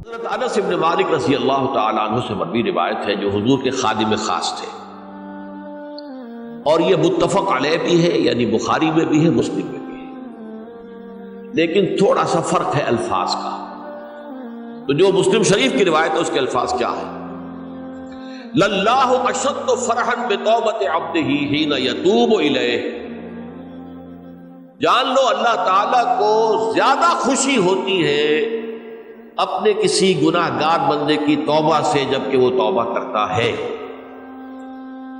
حضرت انس بن مالک رضی اللہ تعالیٰ عنہ سے مروی روایت ہے، جو حضور کے خادم خاص تھے، اور یہ متفق علیہ بھی ہے، یعنی بخاری میں بھی ہے، مسلم میں بھی ہے، لیکن تھوڑا سا فرق ہے الفاظ کا۔ تو جو مسلم شریف کی روایت ہے اس کے الفاظ کیا ہے؟ للہ اشد فرحا بتوبۃ عبدہ حین یتوب الیہ، جان لو اللہ تعالیٰ کو زیادہ خوشی ہوتی ہے اپنے کسی گناہ گار بندے کی توبہ سے جبکہ وہ توبہ کرتا ہے۔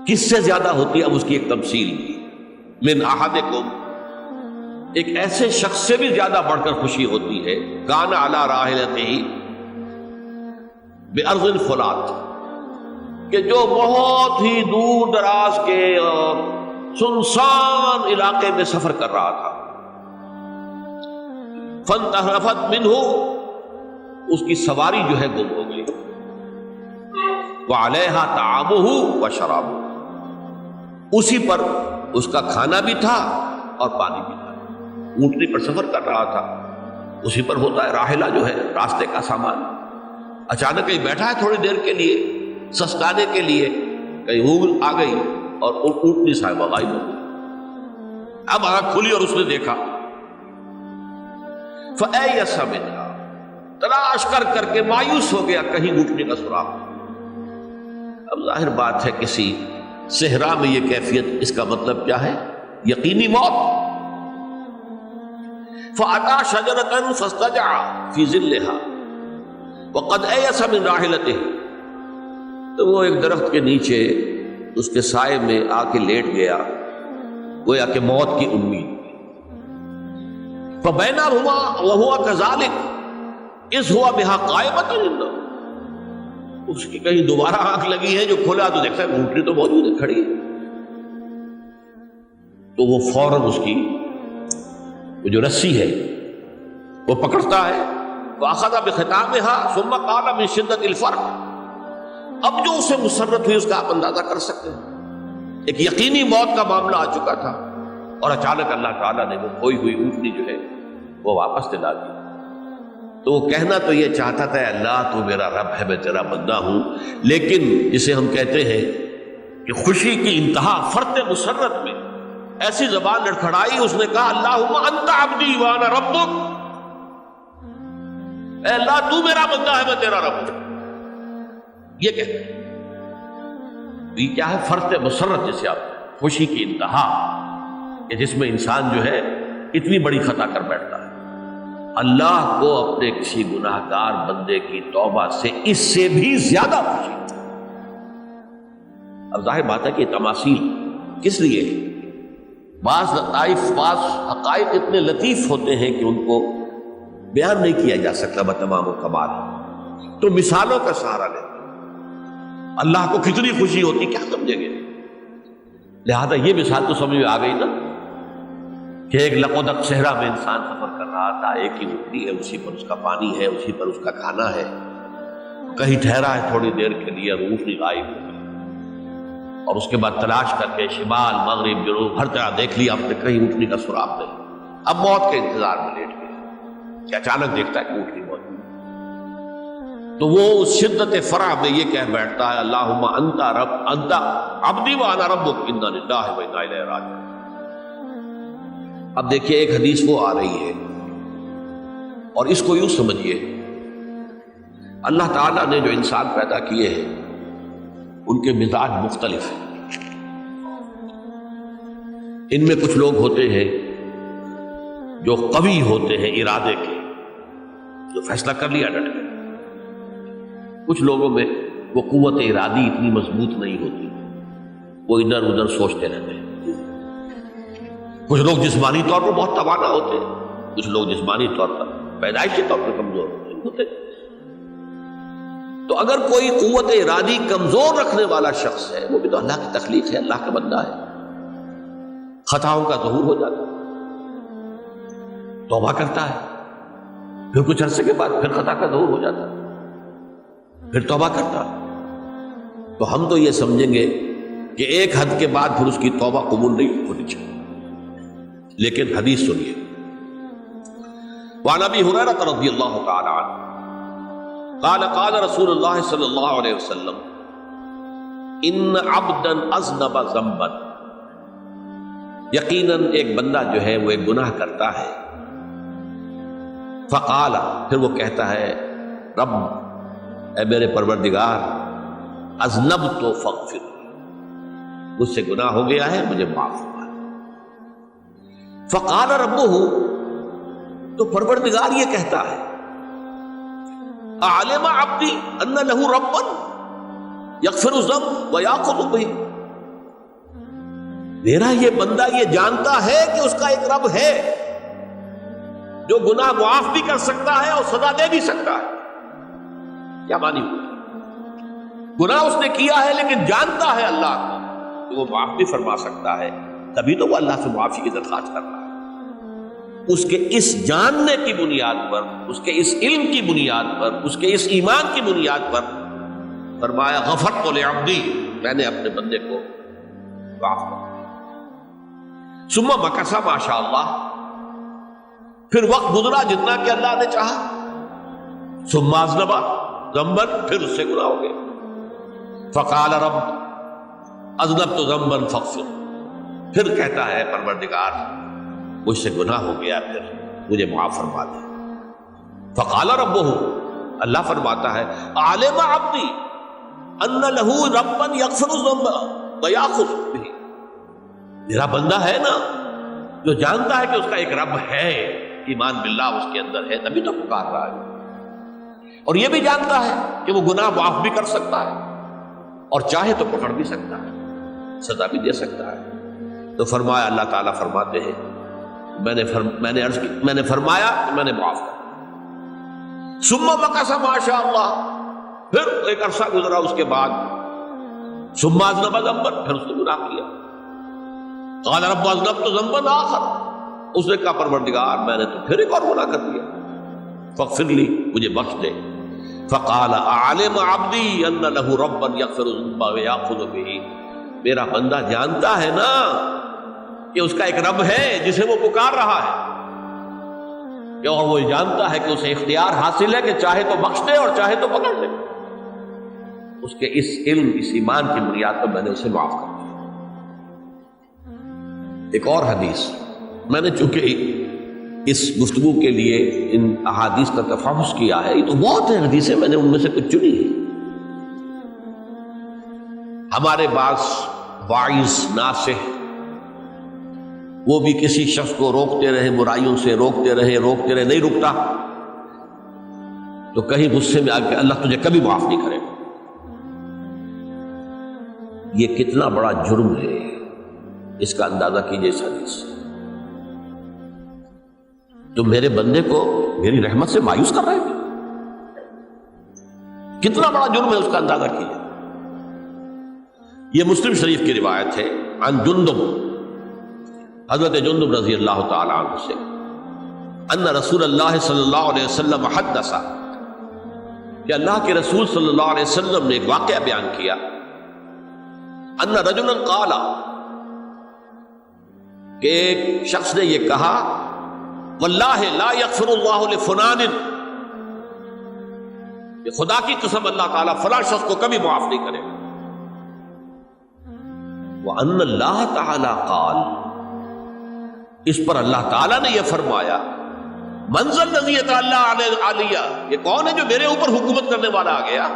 کس سے زیادہ ہوتی ہے؟ اب اس کی ایک تمثیل بھی، من احدکم، ایک ایسے شخص سے بھی زیادہ بڑھ کر خوشی ہوتی ہے، کان علی راحلتہ بارض الفرات، کہ جو بہت ہی دور دراز کے اور سنسان علاقے میں سفر کر رہا تھا، فانتحرفت منہ، اس کی سواری جو ہے گم ہو گئی، وعلیہا طعامہ وشرابہ، اسی پر اس کا کھانا بھی تھا اور پانی بھی تھا، اونٹنی پر سفر کر رہا تھا، اسی پر ہوتا ہے راحلہ جو ہے راستے کا سامان۔ اچانک کہیں بیٹھا ہے تھوڑی دیر کے لیے سسکانے کے لیے، کہیں اونگ آ گئی اور اونٹنی صاحبہ غائب ہو گئی۔ اب آنکھ کھلی اور اس نے دیکھا، فَأَيَّسَ مِنْهَا، تلاش کر کے مایوس ہو گیا، کہیں اونٹنی کا سراغ۔ اب ظاہر بات ہے کسی صحرا میں یہ کیفیت، اس کا مطلب کیا ہے؟ یقینی موت۔ فَأَتَى شَجَرَةً فَاسْتَجَعَ فِي ظِلِّهَا وَقَدْ أَيَسَ مِنْ رَاحِلَتِهِ، تو وہ ایک درخت کے نیچے اس کے سائے میں آ کے لیٹ گیا، گویا کہ موت کی امید۔ فَبَيْنَهُمَا وَهُوَ كَذَلِكَ اِذْ هُوَ بِهَا قَائِمَةٌ عِندَهُ، اس کی کہیں دوبارہ آنکھ لگی ہے، جو کھولا تو دیکھتا ہے اونٹنی تو موجود ہے، کھڑی ہے، تو وہ فوراً اس کی وہ جو رسی ہے وہ پکڑتا ہے، وَأَخَذَ بِخِتَامِهَا ثُمَّ قَالَ مِن شِدَّةِ الْفَرْقِ، اب جو اسے مسرت ہوئی اس کا آپ اندازہ کر سکتے ہیں، ایک یقینی موت کا معاملہ آ چکا تھا، اور اچانک اللہ تعالیٰ نے وہ کھوئی ہوئی اونٹنی جو ہے وہ واپس دلا دی۔ تو وہ کہنا تو یہ چاہتا تھا، اللہ تو میرا رب ہے، میں تیرا بندہ ہوں، لیکن جسے ہم کہتے ہیں کہ خوشی کی انتہا فرط مسرت میں ایسی زبان لڑکھڑائی، اس نے کہا اللہم انت عبدی وانا ربک، اے اللہ تو میرا بندہ ہے، میں تیرا رب ہوں۔ یہ کہتے ہیں یہ کیا ہے؟ فرط مسرت، جسے آپ خوشی کی انتہا، کہ جس میں انسان جو ہے اتنی بڑی خطا کر بیٹھتا ہے۔ اللہ کو اپنے کسی گناہ گار بندے کی توبہ سے اس سے بھی زیادہ خوشی۔ اب ظاہر بات ہے کہ تماثیل کس لیے؟ بعض لطائف، بعض حقائق اتنے لطیف ہوتے ہیں کہ ان کو بیان نہیں کیا جا سکتا بتمام و کمال، تو مثالوں کا سہارا لیں۔ اللہ کو کتنی خوشی ہوتی کیا سمجھیں گے؟ لہذا یہ مثال تو سمجھ میں آ گئی نا، کہ ایک لقودق صحرا میں انسان سفر کر رہا تھا، ایک ہی اونٹنی ہے، اسی پر اس کا پانی ہے، اسی پر اس کا کھانا ہے، کہیں ٹھہرا ہے تھوڑی دیر کے لیے، اونٹنی غائب ہو گئی، اور اس کے بعد تلاش کر کے شمال مغرب جنوب ہر طرح دیکھ لیا، اپنے کہیں اونٹنی کا سراغ نہیں۔ اب موت کے انتظار میں لیٹ گیا کہ اچانک دیکھتا ہے کہ اونٹنی موجود، تو وہ اس شدت فرح میں یہ کہہ بیٹھتا ہے اللہم انت رب انت عبدی وانا ربک انا للہ و انا الیہ راجعون۔ اب دیکھیے ایک حدیث وہ آ رہی ہے، اور اس کو یوں سمجھیے، اللہ تعالیٰ نے جو انسان پیدا کیے ہیں ان کے مزاج مختلف ہیں۔ ان میں کچھ لوگ ہوتے ہیں جو قوی ہوتے ہیں ارادے کے، جو فیصلہ کر لیا ڈٹ گئے۔ کچھ لوگوں میں وہ قوت ارادی اتنی مضبوط نہیں ہوتی، وہ ادھر ادھر سوچتے رہتے ہیں۔ کچھ لوگ جسمانی طور پر بہت توانا ہوتے ہیں، کچھ لوگ جسمانی طور پر پیدائشی طور پر کمزور ہوتے ہیں۔ تو اگر کوئی قوت ارادی کمزور رکھنے والا شخص ہے، وہ بھی تو اللہ کی تخلیق ہے، اللہ کا بندہ ہے، خطاؤں کا ظہور ہو جاتا ہے، توبہ کرتا ہے، پھر کچھ عرصے کے بعد پھر خطا کا ظہور ہو جاتا ہے، پھر توبہ کرتا ہے، تو ہم تو یہ سمجھیں گے کہ ایک حد کے بعد پھر اس کی توبہ قبول نہیں ہونی چاہیے۔ لیکن حدیث سنیے، وعن ابی ہریرہ رضی اللہ تعالی عنہ قال قال رسول اللہ صلی اللہ علیہ وسلم ان عبدا اذنب ذنبا، یقیناً ایک بندہ جو ہے وہ ایک گناہ کرتا ہے، فقال، پھر وہ کہتا ہے رب، اے میرے پروردگار، اذنبت فاغفر، مجھ سے گناہ ہو گیا ہے، مجھے معاف فرما۔ فقال ربہ، تو پروردگار یہ کہتا ہے اعلم عبدی ان لہ ربا یغفر الذنب ویأخذ بہ، میرا یہ بندہ یہ جانتا ہے کہ اس کا ایک رب ہے جو گناہ معاف بھی کر سکتا ہے اور سزا دے بھی سکتا ہے۔ کیا معنی ہوئی؟ گناہ اس نے کیا ہے لیکن جانتا ہے اللہ کو کہ وہ معاف بھی فرما سکتا ہے، تبھی تو وہ اللہ سے معافی کی درخواست کر رہا ہے۔ اس کے اس جاننے کی بنیاد پر، اس کے اس علم کی بنیاد پر، اس کے اس ایمان کی بنیاد پر فرمایا غفرت لعبدی، میں نے اپنے بندے کو معاف کر دیا۔ ثم مکث ما شاء اللہ، پھر وقت گزرا جتنا کہ اللہ نے چاہا۔ ثم اذنب ذنبا، پھر اس سے گناہ ہو گیا۔ فقال رب اذنبت ذنبا فاغفر، پھر کہتا ہے پروردگار مجھ سے گناہ ہو گیا، پھر مجھے معاف فرما دے۔ فقال ربہ، اللہ فرماتا ہے عالم عبدی ان لہ ربا یغفر الذنب ویأخذ بہ، میرا بندہ ہے نا جو جانتا ہے کہ اس کا ایک رب ہے، ایمان باللہ اس کے اندر ہے، تبھی تو پکار رہا ہے، اور یہ بھی جانتا ہے کہ وہ گناہ معاف بھی کر سکتا ہے اور چاہے تو پکڑ بھی سکتا ہے، سزا بھی دے سکتا ہے۔ تو فرمایا، اللہ تعالیٰ فرماتے ہیں میں نے فرمایا کہ میں نے معاف کر۔ ثم مکث ما شاء اللہ، پھر ایک عرصہ گزرا اس کے بعد۔ ثم اذنب ذنبا، پھر اس نے گناہ کیا۔ قال رب اذنبت ذنبا آخر، اس نے کہا پروردگار میں نے تو پھر ایک اور گناہ کر دیا، فاغفر لی، مجھے بخش دے۔ فقال اعلم عبدی ان لہ ربا یغفر الذنب ویأخذ بہ، میرا بندہ جانتا ہے نا کہ اس کا ایک رب ہے جسے وہ پکار رہا ہے، اور وہ جانتا ہے کہ اسے اختیار حاصل ہے کہ چاہے تو بخش دے اور چاہے تو پکڑ لے۔ اس کے اس علم، اس ایمان کی بنیاد پر میں نے اسے معاف کر دیا۔ ایک اور حدیث، میں نے چونکہ اس گفتگو کے لیے ان احادیث کا تفحص کیا ہے، یہ تو بہت ہیں حدیثیں، میں نے ان میں سے کچھ چنی ہے۔ ہمارے بعض واعظ ناصح وہ بھی کسی شخص کو روکتے رہے، برائیوں سے روکتے رہے، نہیں رکتا، تو کہیں غصے میں آ کے اللہ تجھے کبھی معاف نہیں کرے گا۔ یہ کتنا بڑا جرم ہے، اس کا اندازہ کیجئے اس حدیث سے۔ تو میرے بندے کو میری رحمت سے مایوس کر رہے ہیں، کتنا بڑا جرم ہے، اس کا اندازہ کیجئے۔ یہ مسلم شریف کی روایت ہے، عن جندب، حضرت جندب رضی اللہ تعالی عنہ سے، ان رسول اللہ صلی اللہ علیہ وسلم حدث، کہ اللہ کے رسول صلی اللہ علیہ وسلم نے ایک واقعہ بیان کیا، ان رجلا قال، کہ ایک شخص نے یہ کہا، واللہ لا یغفر اللہ لفلان، کہ خدا کی قسم اللہ تعالیٰ فلاں شخص کو کبھی معاف نہیں کرے گا۔ وَأَنَّ اللَّهَ تَعَالَى قَالَ، اس پر اللہ تعالیٰ نے یہ فرمایا، مَنْ ذَا الَّذِي يَتَعَلَّىٰ عَلَيَّ، یہ کون ہے جو میرے اوپر حکومت کرنے والا آ گیا،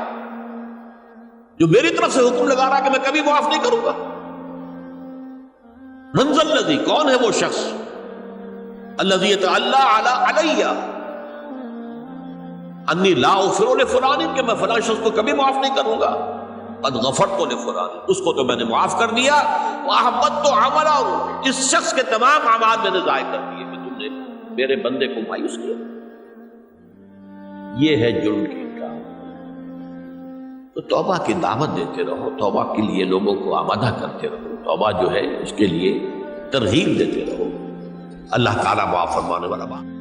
جو میری طرف سے حکم لگا رہا کہ میں کبھی معاف نہیں کروں گا۔ مَنْ ذَا الَّذِي، کون ہے وہ شخص، الَّذِي يَتَعَلَّىٰ عَلَيَّ اَنِّي لَا أَغْفِرُ لِفُلَانٍ، کہ میں فلاں شخص کو کبھی معاف نہیں کروں گا، قد غفرت لفلان، اس کو تو میں نے معاف کر دیا، وَأَحْبَطْتُ عَمَلَهُ، اس شخص کے تمام اعمال میں نے ضائع کر دیے، کہ تم نے میرے بندے کو مایوس کیا۔ یہ ہے جرم کی انتہا۔ تو توبہ کی دعوت دیتے رہو، توبہ کے لیے لوگوں کو آمادہ کرتے رہو، توبہ جو ہے اس کے لیے ترغیب دیتے رہو۔ اللہ تعالیٰ معاف فرمانے والا بات۔